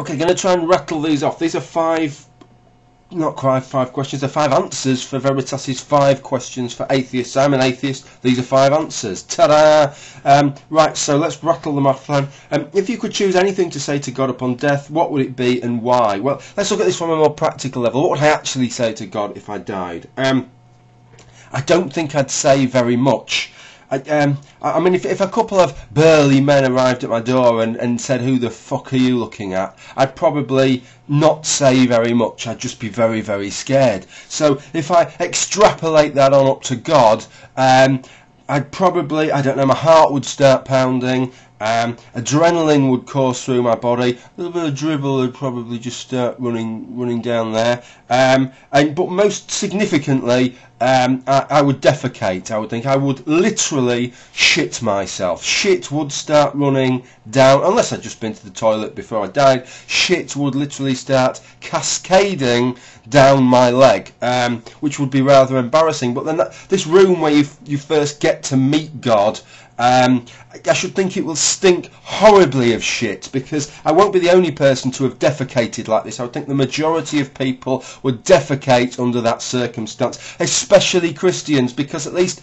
Okay, going to try and rattle these off. These are five, not quite five questions, they're five answers for Veritas' 5 questions for atheists. I'm an atheist, these are 5 answers. Ta-da! Right, so let's rattle them off then. If you could choose anything to say to God upon death, what would it be and why? Well, let's look at this from a more practical level. What would I actually say to God if I died? I don't think I'd say very much. I mean, if a couple of burly men arrived at my door and said, "Who the fuck are you looking at?" I'd probably not say very much. I'd just be very, very scared. So if I extrapolate that on up to God, I'd probably, I don't know, my heart would start pounding, adrenaline would course through my body, a little bit of dribble would probably just start running down there, but most significantly, I would defecate. I would think I would literally shit myself. Shit would start running down, unless I'd just been to the toilet before I died. Shit would literally start cascading down my leg, which would be rather embarrassing. But then this room where you first get to meet God, I should think it will stink horribly of shit, because I won't be the only person to have defecated like this. I would think the majority of people would defecate under that circumstance, especially Christians, because at least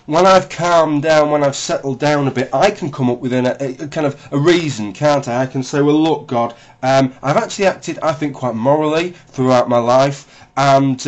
when I've calmed down, when I've settled down a bit, I can come up with a kind of a reason, can't I? I can say, well, look, God, I've actually acted, I think, quite morally throughout my life, and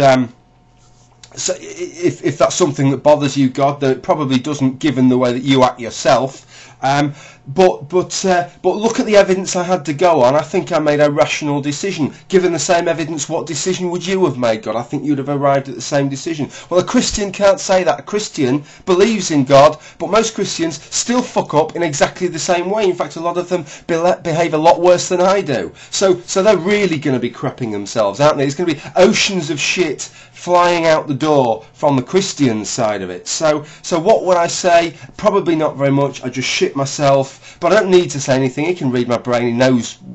so if that's something that bothers you, God, though it probably doesn't, given the way that you act yourself, but look at the evidence I had to go on. I think I made a rational decision. Given the same evidence, what decision would you have made, God? I think you'd have arrived at the same decision. Well, a Christian can't say that. A Christian believes in God, but most Christians still fuck up in exactly the same way. In fact, a lot of them behave a lot worse than I do. So they're really going to be crapping themselves, aren't they? There's going to be oceans of shit flying out the door from the Christian side of it. So what would I say? Probably not very much. I just shit myself, but I don't need to say anything. He can read my brain.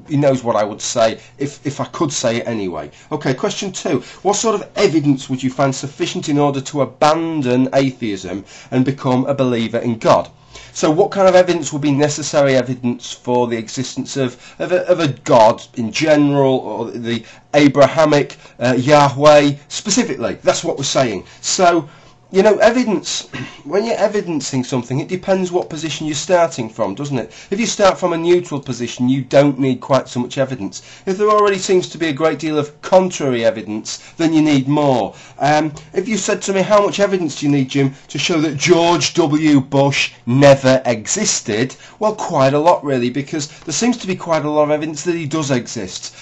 He knows what I would say if I could say it anyway. Okay, question 2. What sort of evidence would you find sufficient in order to abandon atheism and become a believer in God? So what kind of evidence would be necessary evidence for the existence of a God in general, or the Abrahamic Yahweh specifically? That's what we're saying. So, you know, evidence, when you're evidencing something, it depends what position you're starting from, doesn't it? If you start from a neutral position, you don't need quite so much evidence. If there already seems to be a great deal of contrary evidence, then you need more. If you said to me, how much evidence do you need, Jim, to show that George W. Bush never existed? Well, quite a lot, really, because there seems to be quite a lot of evidence that he does exist.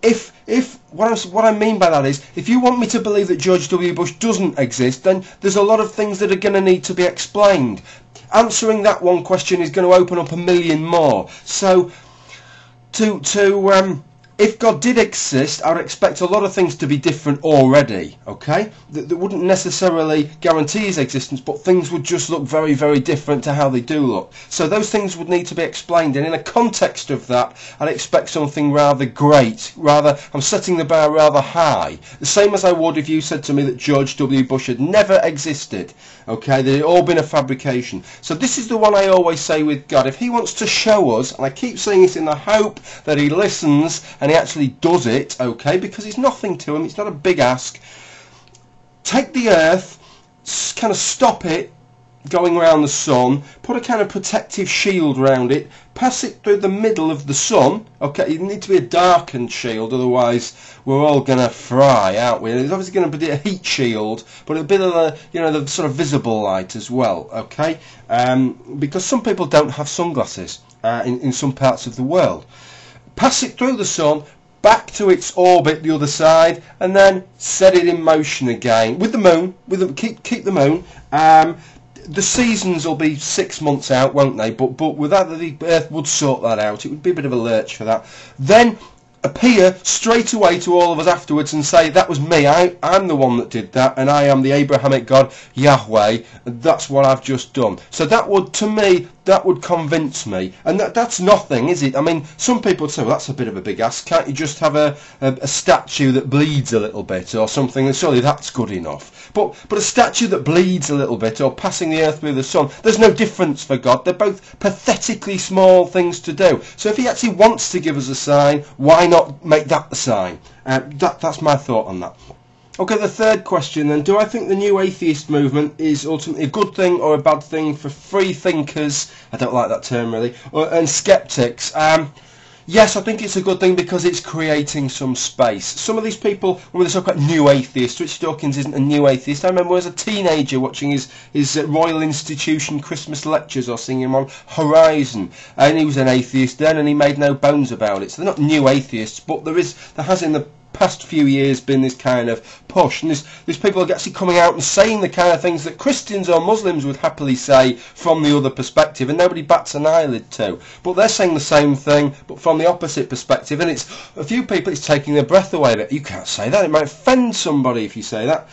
If what I mean by that is, if you want me to believe that George W. Bush doesn't exist, then there's a lot of things that are going to need to be explained. Answering that one question is going to open up a million more. So, if God did exist, I would expect a lot of things to be different already, okay? That wouldn't necessarily guarantee his existence, but things would just look very, very different to how they do look. So those things would need to be explained, and in a context of that, I'd expect something rather great. I'm setting the bar rather high. The same as I would if you said to me that George W. Bush had never existed, okay? That it had all been a fabrication. So this is the one I always say with God. If he wants to show us, and I keep saying this in the hope that he listens, and he actually does it, okay, because it's nothing to him, it's not a big ask. Take the earth, kind of stop it going around the sun, put a kind of protective shield around it, pass it through the middle of the sun, okay, it needs to be a darkened shield, otherwise we're all going to fry, aren't we? There's obviously going to be a heat shield, but a bit of the, you know, the sort of visible light as well, okay, because some people don't have sunglasses in some parts of the world. Pass it through the sun, back to its orbit the other side, and then set it in motion again with the moon. Keep the moon. The seasons will be 6 months out, won't they? But with that, the Earth would sort that out. It would be a bit of a lurch for that. Then appear straight away to all of us afterwards and say, that was me, I'm the one that did that, and I am the Abrahamic God Yahweh, and that's what I've just done. So that would, to me, that would convince me. And that's nothing, is it? I mean, some people say, well, that's a bit of a big ask. Can't you just have a statue that bleeds a little bit or something? And surely that's good enough. But a statue that bleeds a little bit or passing the earth through the sun, there's no difference for God. They're both pathetically small things to do. So if he actually wants to give us a sign, why not make that the sign? That's my thought on that. Okay, the third question then. Do I think the new atheist movement is ultimately a good thing or a bad thing for free thinkers? I don't like that term really. And skeptics. Yes, I think it's a good thing because it's creating some space. Some of these people, when they talk about new atheists, Richard Dawkins isn't a new atheist. I remember as a teenager watching his Royal Institution Christmas lectures or seeing him on Horizon, and he was an atheist then, and he made no bones about it. So they're not new atheists, but there has in the past few years been this kind of push, and there's people actually coming out and saying the kind of things that Christians or Muslims would happily say from the other perspective, and nobody bats an eyelid to. But they're saying the same thing, but from the opposite perspective, and it's a few people, it's taking their breath away. But you can't say that; it might offend somebody if you say that.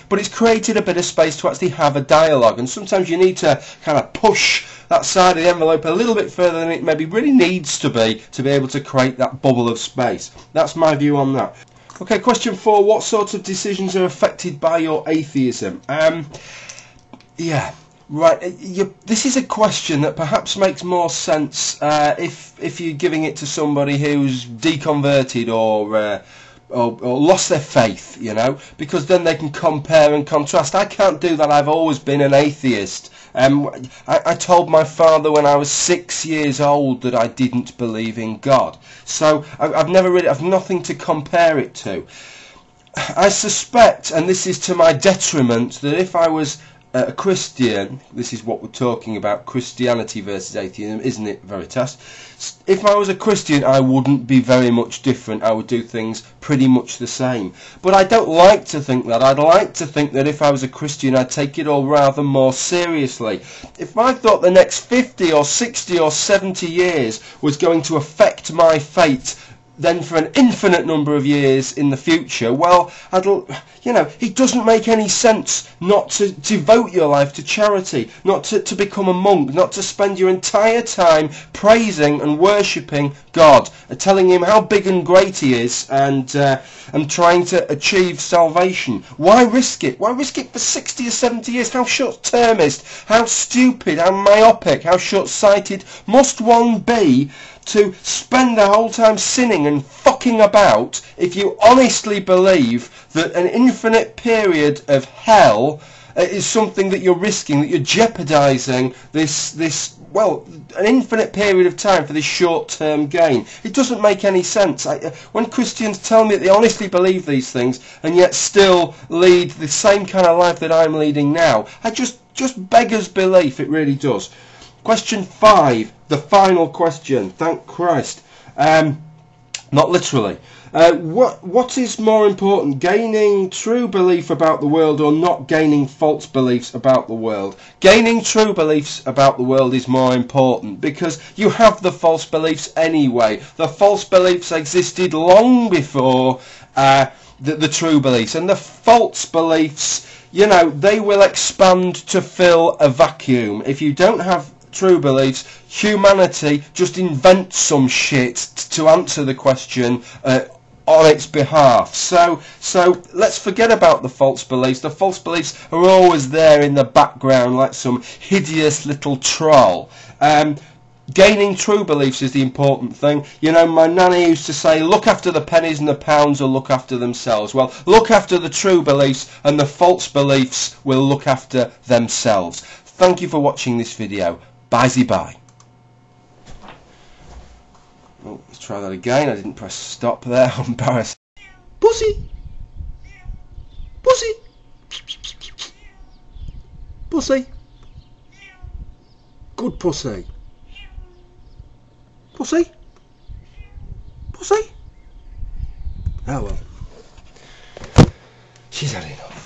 But it's created a bit of space to actually have a dialogue, and sometimes you need to kind of push that side of the envelope a little bit further than it maybe really needs to be able to create that bubble of space. That's my view on that. Okay, question 4. What sorts of decisions are affected by your atheism? Yeah, right. This is a question that perhaps makes more sense if you're giving it to somebody who's deconverted or lost their faith, you know, because then they can compare and contrast. I can't do that. I've always been an atheist. I told my father when I was 6 years old that I didn't believe in God. So I've nothing to compare it to. I suspect, and this is to my detriment, that if I was a Christian, this is what we're talking about, Christianity versus atheism, isn't it, Veritas? If I was a Christian, I wouldn't be very much different. I would do things pretty much the same. But I don't like to think that. I'd like to think that if I was a Christian, I'd take it all rather more seriously. If I thought the next 50 or 60 or 70 years was going to affect my fate, then for an infinite number of years in the future, well, it doesn't make any sense not to devote your life to charity, not to become a monk, not to spend your entire time praising and worshipping God, telling him how big and great he is, and trying to achieve salvation. Why risk it? Why risk it for 60 or 70 years? How short-termist, how stupid, how myopic, how short-sighted must one be to spend the whole time sinning and fucking about if you honestly believe that an infinite period of hell is something that you're risking, that you're jeopardising an infinite period of time for this short-term gain? It doesn't make any sense. When Christians tell me that they honestly believe these things and yet still lead the same kind of life that I'm leading now, I just beggars belief. It really does. Question 5, the final question. Thank Christ. Not literally. What is more important, gaining true belief about the world or not gaining false beliefs about the world? Gaining true beliefs about the world is more important because you have the false beliefs anyway. The false beliefs existed long before the true beliefs, and the false beliefs, they will expand to fill a vacuum. If you don't have true beliefs, humanity just invents some shit to answer the question on its behalf. So let's forget about the false beliefs. The false beliefs are always there in the background like some hideous little troll. Gaining true beliefs is the important thing. My nanny used to say, look after the pennies and the pounds will look after themselves. Well, look after the true beliefs and the false beliefs will look after themselves. Thank you for watching this video. Bye-bye. Oh, let's try that again. I didn't press stop there. I'm embarrassed. Pussy! Pussy! Pussy! Good pussy. Pussy? Pussy? Oh well. She's had enough.